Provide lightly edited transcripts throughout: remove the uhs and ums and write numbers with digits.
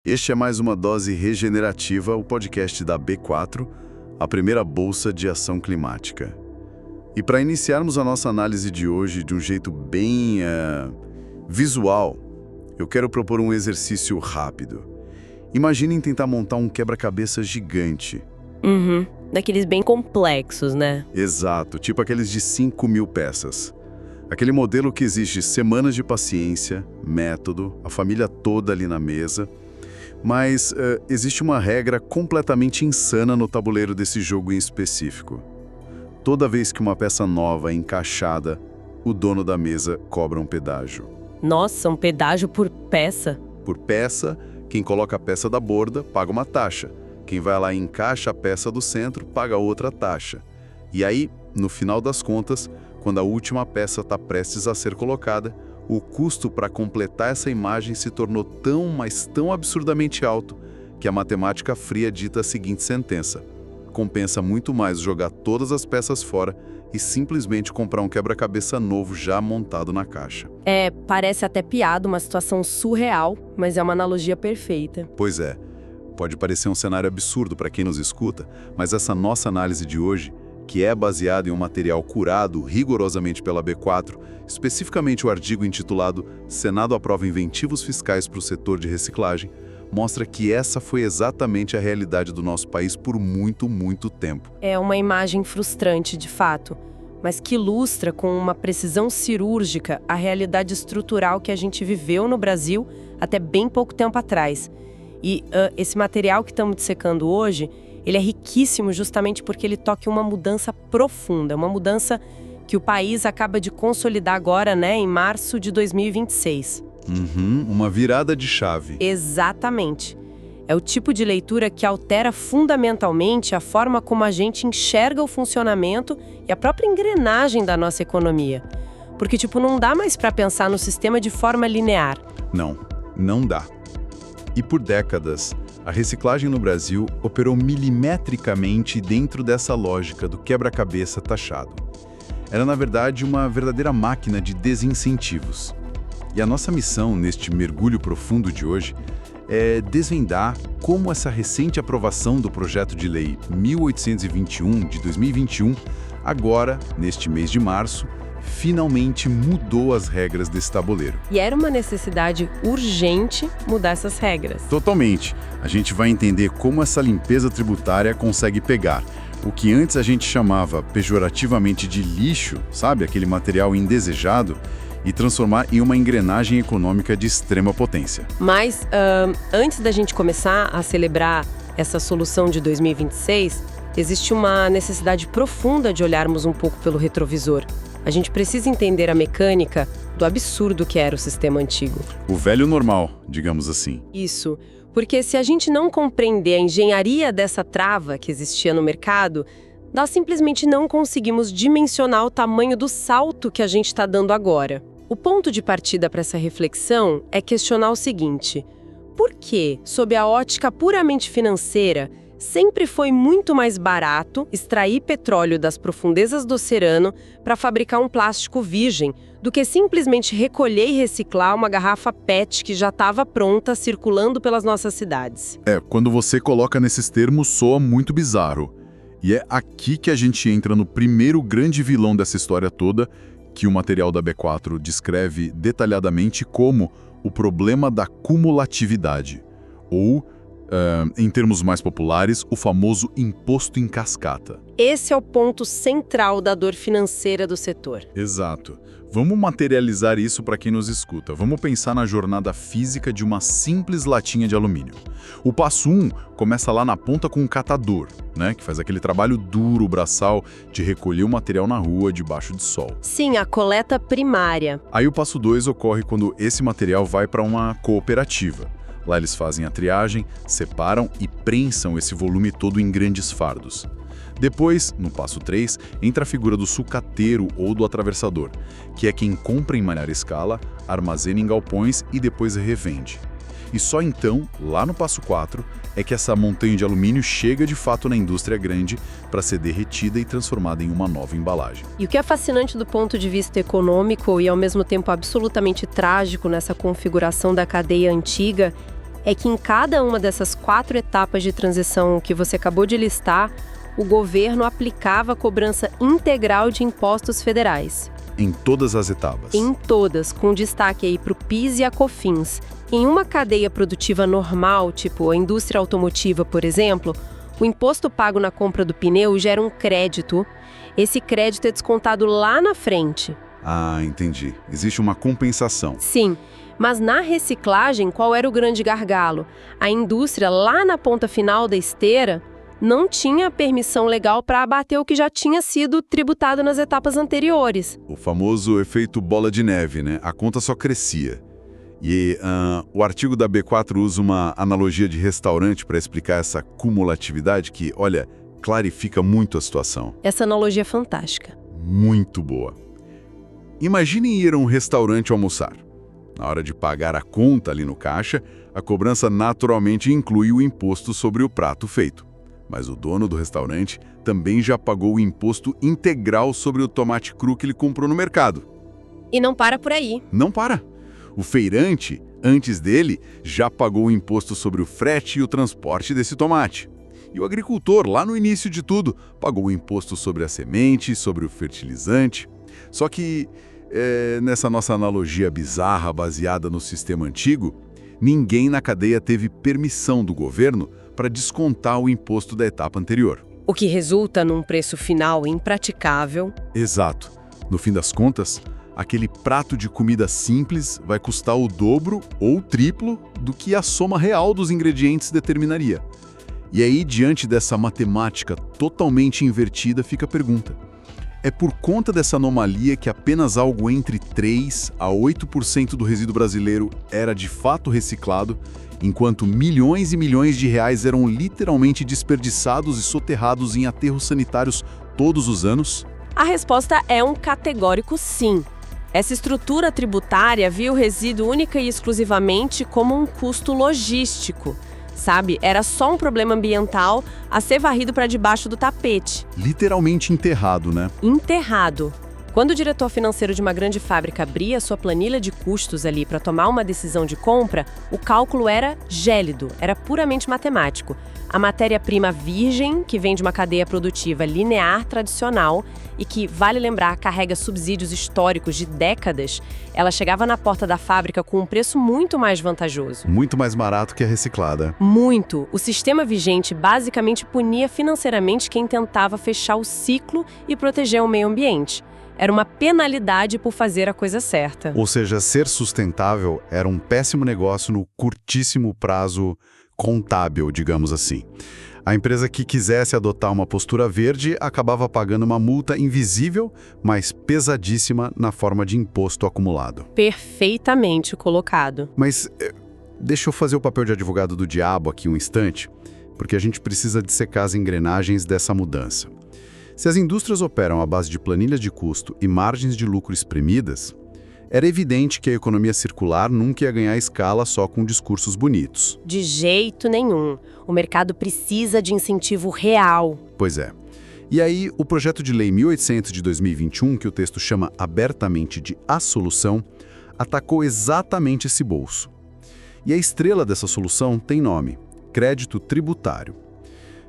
Este é mais uma dose regenerativa, o podcast da B4, a primeira bolsa de ação climática. E para iniciarmos a nossa análise de hoje de um jeito bem visual, eu quero propor um exercício rápido. Imaginem tentar montar um quebra-cabeça gigante. Daqueles bem complexos, né? Exato, tipo aqueles de 5.000 peças. Aquele modelo que exige semanas de paciência, método, a família toda ali na mesa. Mas existe uma regra completamente insana no tabuleiro desse jogo em específico. Toda vez que uma peça nova é encaixada, o dono da mesa cobra um pedágio. Nossa, um pedágio por peça? Por peça, quem coloca a peça da borda paga uma taxa. Quem vai lá e encaixa a peça do centro paga outra taxa. E aí, no final das contas, quando a última peça está prestes a ser colocada, o custo para completar essa imagem se tornou tão, mas tão absurdamente alto que a matemática fria dita a seguinte sentença: compensa muito mais jogar todas as peças fora e simplesmente comprar um quebra-cabeça novo já montado na caixa. Parece até piada, uma situação surreal, mas é uma analogia perfeita. Pois é, pode parecer um cenário absurdo para quem nos escuta, mas essa nossa análise de hoje, que é baseado em um material curado rigorosamente pela B4, especificamente o artigo intitulado Senado aprova inventivos fiscais para o setor de reciclagem, mostra que essa foi exatamente a realidade do nosso país por muito, muito tempo. É uma imagem frustrante, de fato, mas que ilustra com uma precisão cirúrgica a realidade estrutural que a gente viveu no Brasil até bem pouco tempo atrás. E esse material que estamos dissecando hoje, ele é riquíssimo justamente porque ele toca em uma mudança profunda, uma mudança que o país acaba de consolidar agora, em março de 2026. Uma virada de chave. Exatamente. É o tipo de leitura que altera fundamentalmente a forma como a gente enxerga o funcionamento e a própria engrenagem da nossa economia. Porque, não dá mais para pensar no sistema de forma linear. Não dá. E por décadas, a reciclagem no Brasil operou milimetricamente dentro dessa lógica do quebra-cabeça taxado. Era, na verdade, uma verdadeira máquina de desincentivos. E a nossa missão neste mergulho profundo de hoje é desvendar como essa recente aprovação do projeto de lei 1821 de 2021, agora, neste mês de março, finalmente mudou as regras desse tabuleiro. E era uma necessidade urgente mudar essas regras. Totalmente. A gente vai entender como essa limpeza tributária consegue pegar o que antes a gente chamava pejorativamente de lixo, sabe, aquele material indesejado, e transformar em uma engrenagem econômica de extrema potência. Mas, antes da gente começar a celebrar essa solução de 2026, existe uma necessidade profunda de olharmos um pouco pelo retrovisor. A gente precisa entender a mecânica do absurdo que era o sistema antigo. O velho normal, digamos assim. Isso, porque se a gente não compreender a engenharia dessa trava que existia no mercado, nós simplesmente não conseguimos dimensionar o tamanho do salto que a gente está dando agora. O ponto de partida para essa reflexão é questionar o seguinte: por que, sob a ótica puramente financeira, sempre foi muito mais barato extrair petróleo das profundezas do oceano para fabricar um plástico virgem do que simplesmente recolher e reciclar uma garrafa PET que já estava pronta circulando pelas nossas cidades? Quando você coloca nesses termos, soa muito bizarro. E é aqui que a gente entra no primeiro grande vilão dessa história toda, que o material da B4 descreve detalhadamente como o problema da cumulatividade, ou, em termos mais populares, o famoso imposto em cascata. Esse é o ponto central da dor financeira do setor. Exato. Vamos materializar isso para quem nos escuta. Vamos pensar na jornada física de uma simples latinha de alumínio. O passo 1 começa lá na ponta com um catador, que faz aquele trabalho duro, braçal, de recolher o material na rua, debaixo de sol. Sim, a coleta primária. Aí o passo 2 ocorre quando esse material vai para uma cooperativa. Lá eles fazem a triagem, separam e prensam esse volume todo em grandes fardos. Depois, no passo 3, entra a figura do sucateiro ou do atravessador, que é quem compra em maior escala, armazena em galpões e depois revende. E só então, lá no passo 4, é que essa montanha de alumínio chega de fato na indústria grande para ser derretida e transformada em uma nova embalagem. E o que é fascinante do ponto de vista econômico e ao mesmo tempo absolutamente trágico nessa configuração da cadeia antiga é que em cada uma dessas 4 etapas de transição que você acabou de listar, o governo aplicava a cobrança integral de impostos federais. Em todas as etapas? Em todas, com destaque aí para o PIS e a COFINS. Em uma cadeia produtiva normal, tipo a indústria automotiva, por exemplo, o imposto pago na compra do pneu gera um crédito. Esse crédito é descontado lá na frente. Ah, entendi. Existe uma compensação. Sim, mas na reciclagem, qual era o grande gargalo? A indústria, lá na ponta final da esteira, não tinha permissão legal para abater o que já tinha sido tributado nas etapas anteriores. O famoso efeito bola de neve, né? A conta só crescia. E o artigo da B4 usa uma analogia de restaurante para explicar essa cumulatividade que, olha, clarifica muito a situação. Essa analogia é fantástica. Muito boa. Imaginem ir a um restaurante almoçar. Na hora de pagar a conta ali no caixa, a cobrança naturalmente inclui o imposto sobre o prato feito. Mas o dono do restaurante também já pagou o imposto integral sobre o tomate cru que ele comprou no mercado. E não para por aí. Não para. O feirante, antes dele, já pagou o imposto sobre o frete e o transporte desse tomate. E o agricultor, lá no início de tudo, pagou o imposto sobre a semente, sobre o fertilizante. Só que, nessa nossa analogia bizarra baseada no sistema antigo, ninguém na cadeia teve permissão do governo para descontar o imposto da etapa anterior. O que resulta num preço final impraticável. Exato. No fim das contas, aquele prato de comida simples vai custar o dobro ou o triplo do que a soma real dos ingredientes determinaria. E aí, diante dessa matemática totalmente invertida, fica a pergunta. É por conta dessa anomalia que apenas algo entre 3% a 8% do resíduo brasileiro era de fato reciclado, enquanto milhões e milhões de reais eram literalmente desperdiçados e soterrados em aterros sanitários todos os anos? A resposta é um categórico sim. Essa estrutura tributária via o resíduo única e exclusivamente como um custo logístico. Sabe? Era só um problema ambiental a ser varrido para debaixo do tapete. Literalmente enterrado, né? Enterrado. Quando o diretor financeiro de uma grande fábrica abria sua planilha de custos ali para tomar uma decisão de compra, o cálculo era gélido, era puramente matemático. A matéria-prima virgem, que vem de uma cadeia produtiva linear tradicional e que, vale lembrar, carrega subsídios históricos de décadas, ela chegava na porta da fábrica com um preço muito mais vantajoso. Muito mais barato que a reciclada. Muito. O sistema vigente basicamente punia financeiramente quem tentava fechar o ciclo e proteger o meio ambiente. Era uma penalidade por fazer a coisa certa. Ou seja, ser sustentável era um péssimo negócio no curtíssimo prazo contábil, digamos assim. A empresa que quisesse adotar uma postura verde acabava pagando uma multa invisível, mas pesadíssima na forma de imposto acumulado. Perfeitamente colocado. Mas deixa eu fazer o papel de advogado do diabo aqui um instante, porque a gente precisa dissecar as engrenagens dessa mudança. Se as indústrias operam à base de planilhas de custo e margens de lucro espremidas, era evidente que a economia circular nunca ia ganhar escala só com discursos bonitos. De jeito nenhum. O mercado precisa de incentivo real. Pois é. E aí, o projeto de lei 1800 de 2021, que o texto chama abertamente de A Solução, atacou exatamente esse bolso. E a estrela dessa solução tem nome: crédito tributário.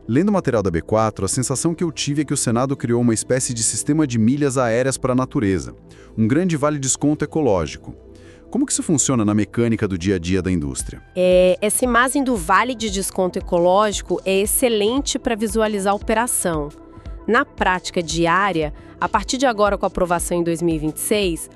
Lendo o material da B4, a sensação que eu tive é que o Senado criou uma espécie de sistema de milhas aéreas para a natureza, um grande vale-desconto ecológico. Como que isso funciona na mecânica do dia a dia da indústria? Essa imagem do vale de desconto ecológico é excelente para visualizar a operação. Na prática diária, a partir de agora com a aprovação em 2026,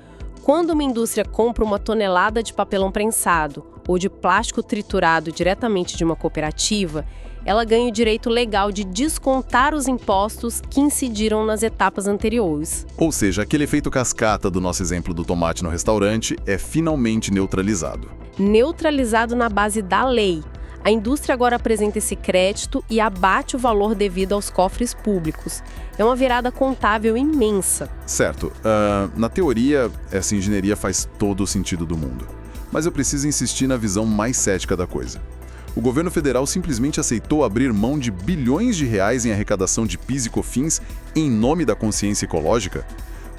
quando uma indústria compra uma tonelada de papelão prensado ou de plástico triturado diretamente de uma cooperativa, ela ganha o direito legal de descontar os impostos que incidiram nas etapas anteriores. Ou seja, aquele efeito cascata do nosso exemplo do tomate no restaurante é finalmente neutralizado. Neutralizado na base da lei. A indústria agora apresenta esse crédito e abate o valor devido aos cofres públicos. É uma virada contábil imensa. Certo. Na teoria, essa engenharia faz todo o sentido do mundo. Mas eu preciso insistir na visão mais cética da coisa. O governo federal simplesmente aceitou abrir mão de bilhões de reais em arrecadação de PIS e COFINS em nome da consciência ecológica?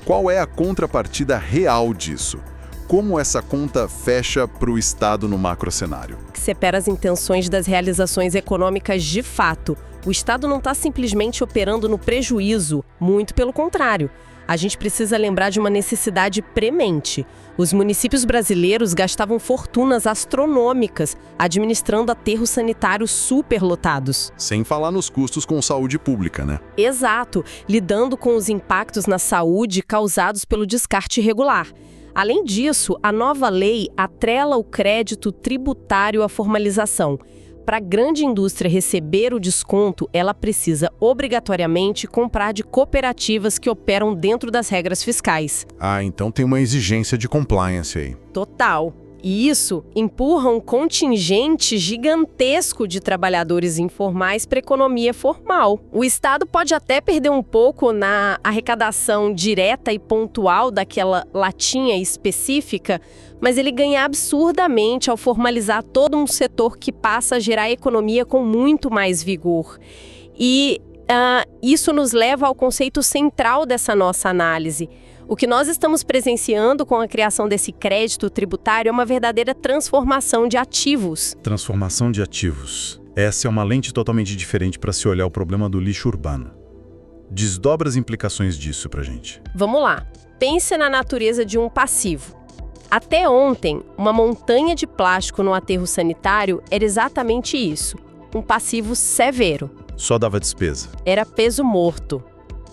Qual é a contrapartida real disso? como essa conta fecha para o Estado no macrocenário? Que separa as intenções das realizações econômicas de fato. O Estado não está simplesmente operando no prejuízo, muito pelo contrário. A gente precisa lembrar de uma necessidade premente. Os municípios brasileiros gastavam fortunas astronômicas administrando aterros sanitários superlotados. Sem falar nos custos com saúde pública, né? Exato, lidando com os impactos na saúde causados pelo descarte irregular. Além disso, a nova lei atrela o crédito tributário à formalização. Para a grande indústria receber o desconto, ela precisa obrigatoriamente comprar de cooperativas que operam dentro das regras fiscais. Ah, então tem uma exigência de compliance aí. Total. E isso empurra um contingente gigantesco de trabalhadores informais para a economia formal. O Estado pode até perder um pouco na arrecadação direta e pontual daquela latinha específica, mas ele ganha absurdamente ao formalizar todo um setor que passa a gerar economia com muito mais vigor. E isso nos leva ao conceito central dessa nossa análise. O que nós estamos presenciando com a criação desse crédito tributário é uma verdadeira transformação de ativos. Transformação de ativos. Essa é uma lente totalmente diferente para se olhar o problema do lixo urbano. Desdobra as implicações disso pra gente. Vamos lá. Pense na natureza de um passivo. Até ontem, uma montanha de plástico no aterro sanitário era exatamente isso. Um passivo severo. Só dava despesa. Era peso morto.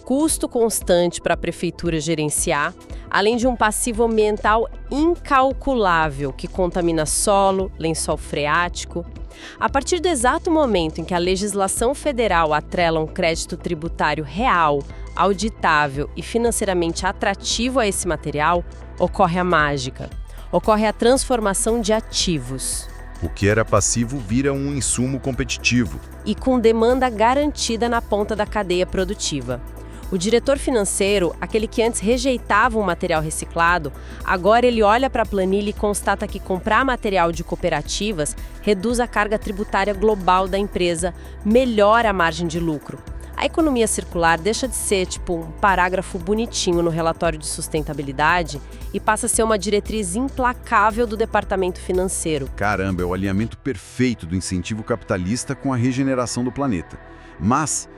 Custo constante para a prefeitura gerenciar, além de um passivo ambiental incalculável que contamina solo, lençol freático. A partir do exato momento em que a legislação federal atrela um crédito tributário real, auditável e financeiramente atrativo a esse material, ocorre a mágica. Ocorre a transformação de ativos. O que era passivo vira um insumo competitivo. E com demanda garantida na ponta da cadeia produtiva. O diretor financeiro, aquele que antes rejeitava um material reciclado, agora ele olha para a planilha e constata que comprar material de cooperativas reduz a carga tributária global da empresa, melhora a margem de lucro. A economia circular deixa de ser tipo um parágrafo bonitinho no relatório de sustentabilidade e passa a ser uma diretriz implacável do departamento financeiro. Caramba, é o alinhamento perfeito do incentivo capitalista com a regeneração do planeta. Mas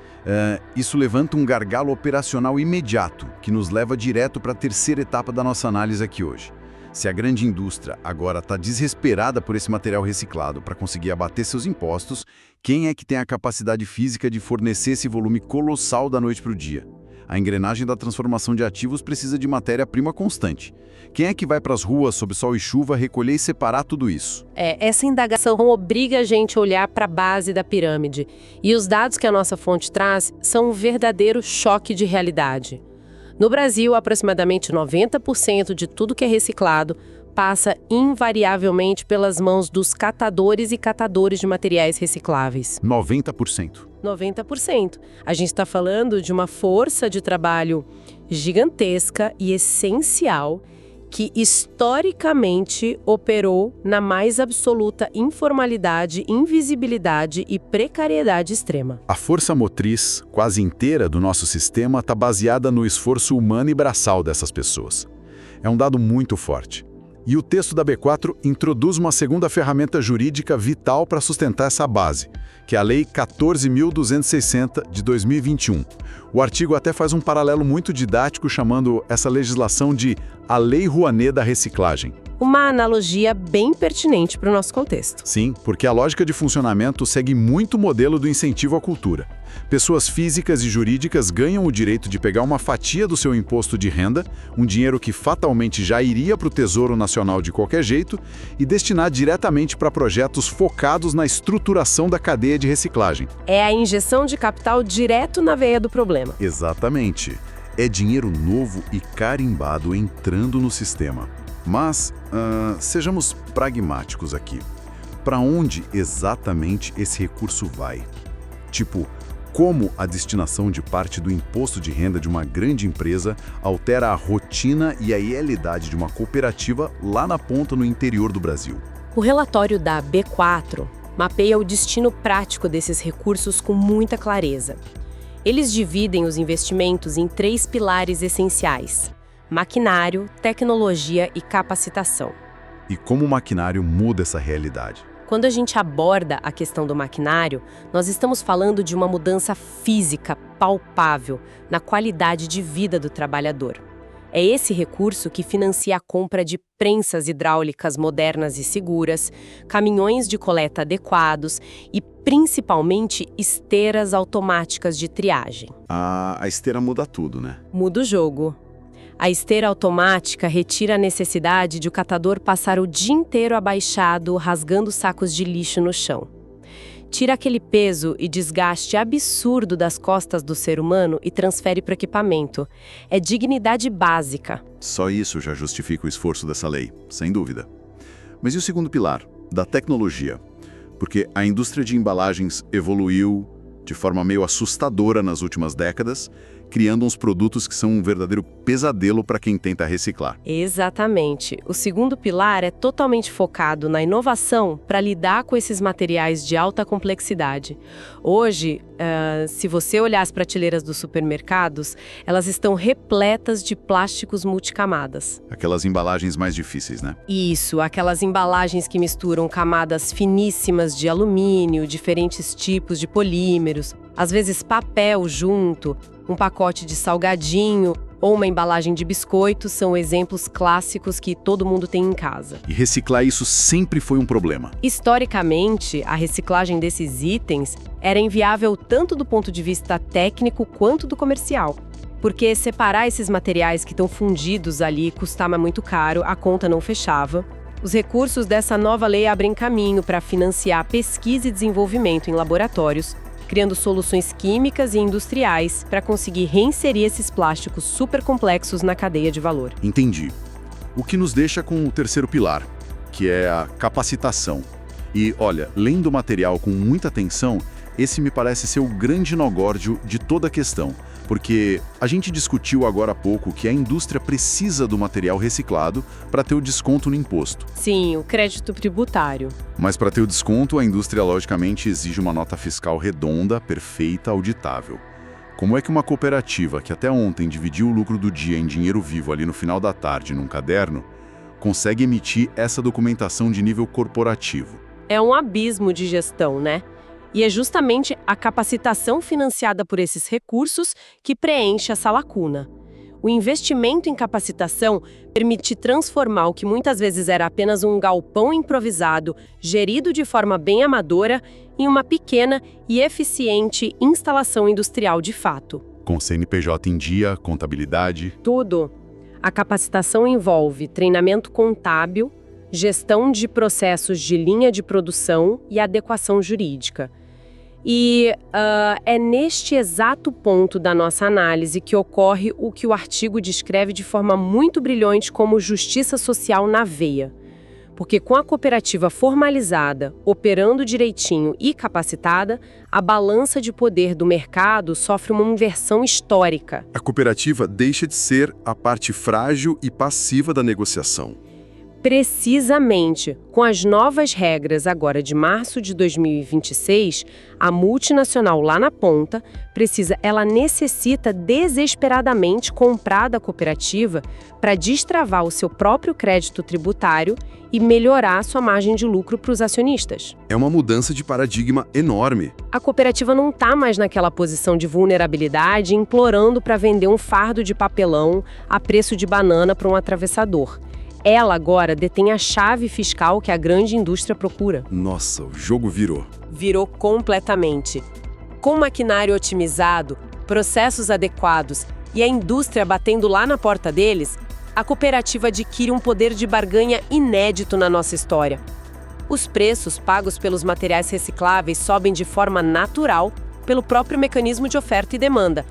isso levanta um gargalo operacional imediato, que nos leva direto para a terceira etapa da nossa análise aqui hoje. Se a grande indústria agora está desesperada por esse material reciclado para conseguir abater seus impostos, quem é que tem a capacidade física de fornecer esse volume colossal da noite para o dia? A engrenagem da transformação de ativos precisa de matéria-prima constante. Quem é que vai para as ruas sob sol e chuva recolher e separar tudo isso? Essa indagação obriga a gente a olhar para a base da pirâmide. E os dados que a nossa fonte traz são um verdadeiro choque de realidade. No Brasil, aproximadamente 90% de tudo que é reciclado passa invariavelmente pelas mãos dos catadores e catadores de materiais recicláveis. 90%. 90%. A gente está falando de uma força de trabalho gigantesca e essencial que historicamente operou na mais absoluta informalidade, invisibilidade e precariedade extrema. A força motriz, quase inteira do nosso sistema, está baseada no esforço humano e braçal dessas pessoas. É um dado muito forte. E o texto da B4 introduz uma segunda ferramenta jurídica vital para sustentar essa base, que é a Lei 14.260 de 2021. O artigo até faz um paralelo muito didático chamando essa legislação de a Lei Rouanet da Reciclagem. Uma analogia bem pertinente para o nosso contexto. Sim, porque a lógica de funcionamento segue muito o modelo do incentivo à cultura. Pessoas físicas e jurídicas ganham o direito de pegar uma fatia do seu imposto de renda, um dinheiro que fatalmente já iria para o Tesouro Nacional de qualquer jeito, e destinar diretamente para projetos focados na estruturação da cadeia de reciclagem. É a injeção de capital direto na veia do problema. Exatamente. É dinheiro novo e carimbado entrando no sistema. Mas, sejamos pragmáticos aqui. Para onde exatamente esse recurso vai? Tipo, como a destinação de parte do imposto de renda de uma grande empresa altera a rotina e a realidade de uma cooperativa lá na ponta no interior do Brasil? O relatório da B4 mapeia o destino prático desses recursos com muita clareza. Eles dividem os investimentos em 3 pilares essenciais: maquinário, tecnologia e capacitação. E como o maquinário muda essa realidade? Quando a gente aborda a questão do maquinário, nós estamos falando de uma mudança física palpável na qualidade de vida do trabalhador. É esse recurso que financia a compra de prensas hidráulicas modernas e seguras, caminhões de coleta adequados e, principalmente, esteiras automáticas de triagem. A esteira muda tudo, né? Muda o jogo. A esteira automática retira a necessidade de o catador passar o dia inteiro abaixado, rasgando sacos de lixo no chão. Tira aquele peso e desgaste absurdo das costas do ser humano e transfere para o equipamento. É dignidade básica. Só isso já justifica o esforço dessa lei, sem dúvida. Mas e o segundo pilar, da tecnologia? Porque a indústria de embalagens evoluiu de forma meio assustadora nas últimas décadas, criando uns produtos que são um verdadeiro pesadelo para quem tenta reciclar. Exatamente. O segundo pilar é totalmente focado na inovação para lidar com esses materiais de alta complexidade. Hoje, se você olhar as prateleiras dos supermercados, elas estão repletas de plásticos multicamadas. Aquelas embalagens mais difíceis, né? Isso, aquelas embalagens que misturam camadas finíssimas de alumínio, diferentes tipos de polímeros, às vezes papel junto, um pacote de salgadinho ou uma embalagem de biscoito são exemplos clássicos que todo mundo tem em casa. E reciclar isso sempre foi um problema. Historicamente, a reciclagem desses itens era inviável tanto do ponto de vista técnico quanto do comercial. Porque separar esses materiais que estão fundidos ali custava muito caro, a conta não fechava. Os recursos dessa nova lei abrem caminho para financiar pesquisa e desenvolvimento em laboratórios, criando soluções químicas e industriais para conseguir reinserir esses plásticos super complexos na cadeia de valor. Entendi. O que nos deixa com o terceiro pilar, que é a capacitação. E, olha, lendo o material com muita atenção, esse me parece ser o grande nó górdio de toda a questão, porque a gente discutiu agora há pouco que a indústria precisa do material reciclado para ter o desconto no imposto. Sim, o crédito tributário. Mas para ter o desconto, a indústria logicamente exige uma nota fiscal redonda, perfeita, auditável. Como é que uma cooperativa que até ontem dividiu o lucro do dia em dinheiro vivo ali no final da tarde num caderno, consegue emitir essa documentação de nível corporativo? É um abismo de gestão, né? E é justamente a capacitação financiada por esses recursos que preenche essa lacuna. O investimento em capacitação permite transformar o que muitas vezes era apenas um galpão improvisado, gerido de forma bem amadora, em uma pequena e eficiente instalação industrial de fato. Com CNPJ em dia, contabilidade... Tudo. A capacitação envolve treinamento contábil, gestão de processos de linha de produção e adequação jurídica. E é neste exato ponto da nossa análise que ocorre o que o artigo descreve de forma muito brilhante como justiça social na veia. Porque com a cooperativa formalizada, operando direitinho e capacitada, a balança de poder do mercado sofre uma inversão histórica. A cooperativa deixa de ser a parte frágil e passiva da negociação. Precisamente, com as novas regras agora de março de 2026, a multinacional lá na ponta ela necessita desesperadamente comprar da cooperativa para destravar o seu próprio crédito tributário e melhorar sua margem de lucro para os acionistas. É uma mudança de paradigma enorme. A cooperativa não está mais naquela posição de vulnerabilidade, implorando para vender um fardo de papelão a preço de banana para um atravessador. Ela agora detém a chave fiscal que a grande indústria procura. Nossa, o jogo virou. Virou completamente. Com maquinário otimizado, processos adequados e a indústria batendo lá na porta deles, a cooperativa adquire um poder de barganha inédito na nossa história. Os preços pagos pelos materiais recicláveis sobem de forma natural pelo próprio mecanismo de oferta e demanda.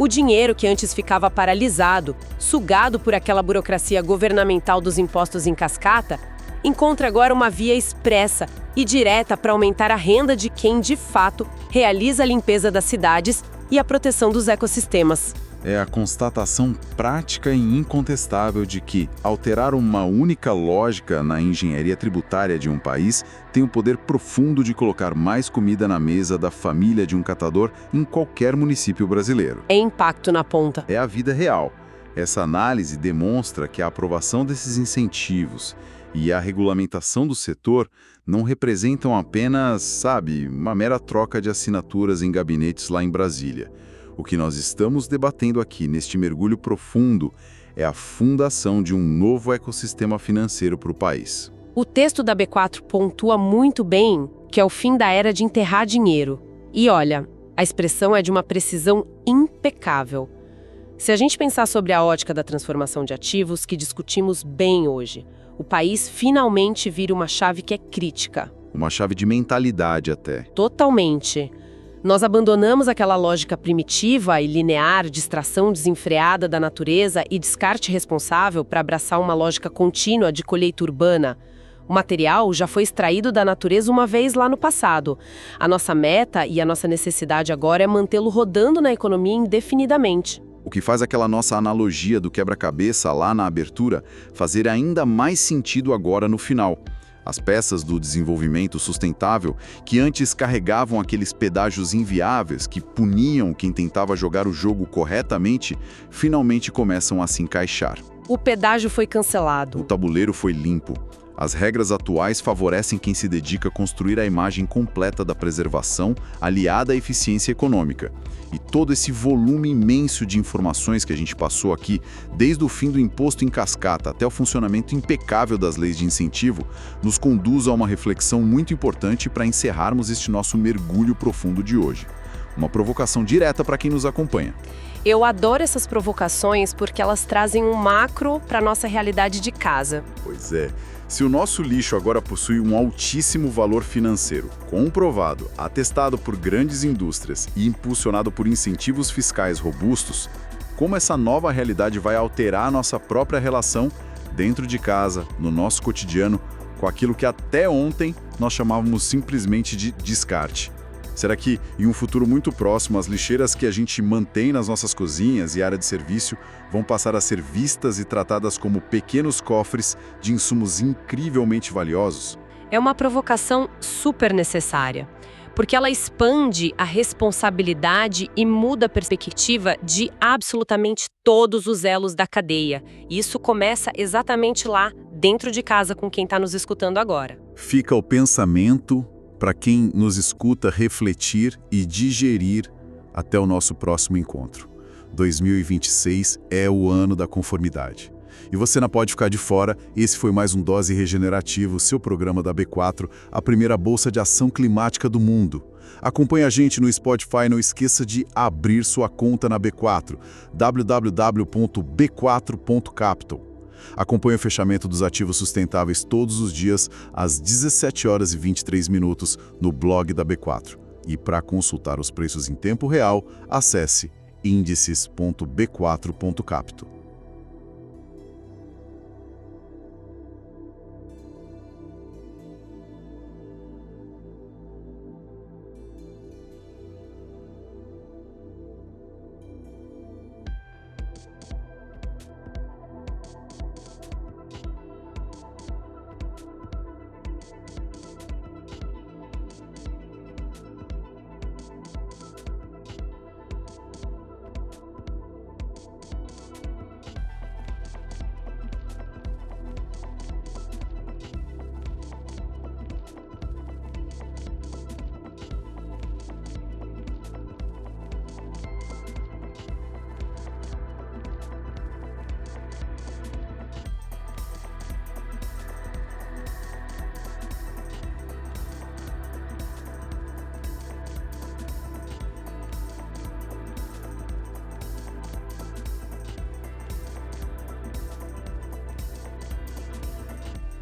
O dinheiro que antes ficava paralisado, sugado por aquela burocracia governamental dos impostos em cascata, encontra agora uma via expressa e direta para aumentar a renda de quem, de fato, realiza a limpeza das cidades e a proteção dos ecossistemas. É a constatação prática e incontestável de que alterar uma única lógica na engenharia tributária de um país tem o poder profundo de colocar mais comida na mesa da família de um catador em qualquer município brasileiro. É impacto na ponta. É a vida real. Essa análise demonstra que a aprovação desses incentivos e a regulamentação do setor não representam apenas, uma mera troca de assinaturas em gabinetes lá em Brasília. O que nós estamos debatendo aqui, neste mergulho profundo, é a fundação de um novo ecossistema financeiro para o país. O texto da B4 pontua muito bem que é o fim da era de enterrar dinheiro. E olha, a expressão é de uma precisão impecável. Se a gente pensar sobre a ótica da transformação de ativos, que discutimos bem hoje, o país finalmente vira uma chave que é crítica. Uma chave de mentalidade até. Totalmente. Nós abandonamos aquela lógica primitiva e linear de extração desenfreada da natureza e descarte responsável para abraçar uma lógica contínua de colheita urbana. O material já foi extraído da natureza uma vez lá no passado. A nossa meta e a nossa necessidade agora é mantê-lo rodando na economia indefinidamente. O que faz aquela nossa analogia do quebra-cabeça lá na abertura fazer ainda mais sentido agora no final. As peças do desenvolvimento sustentável, que antes carregavam aqueles pedágios inviáveis que puniam quem tentava jogar o jogo corretamente, finalmente começam a se encaixar. O pedágio foi cancelado. O tabuleiro foi limpo. As regras atuais favorecem quem se dedica a construir a imagem completa da preservação, aliada à eficiência econômica. E todo esse volume imenso de informações que a gente passou aqui, desde o fim do imposto em cascata até o funcionamento impecável das leis de incentivo, nos conduz a uma reflexão muito importante para encerrarmos este nosso mergulho profundo de hoje. Uma provocação direta para quem nos acompanha. Eu adoro essas provocações porque elas trazem um macro para a nossa realidade de casa. Pois é. Se o nosso lixo agora possui um altíssimo valor financeiro, comprovado, atestado por grandes indústrias e impulsionado por incentivos fiscais robustos, como essa nova realidade vai alterar a nossa própria relação dentro de casa, no nosso cotidiano, com aquilo que até ontem nós chamávamos simplesmente de descarte? Será que, em um futuro muito próximo, as lixeiras que a gente mantém nas nossas cozinhas e área de serviço vão passar a ser vistas e tratadas como pequenos cofres de insumos incrivelmente valiosos? É uma provocação super necessária, porque ela expande a responsabilidade e muda a perspectiva de absolutamente todos os elos da cadeia. E isso começa exatamente lá, dentro de casa, com quem está nos escutando agora. Fica o pensamento para quem nos escuta refletir e digerir até o nosso próximo encontro. 2026 é o ano da conformidade. E você não pode ficar de fora, esse foi mais um Dose Regenerativa, o seu programa da B4, a primeira bolsa de ação climática do mundo. Acompanhe a gente no Spotify, não esqueça de abrir sua conta na B4, www.b4.capital. Acompanhe o fechamento dos ativos sustentáveis todos os dias, às 17h23 no blog da B4. E para consultar os preços em tempo real, acesse índices.b4.capital.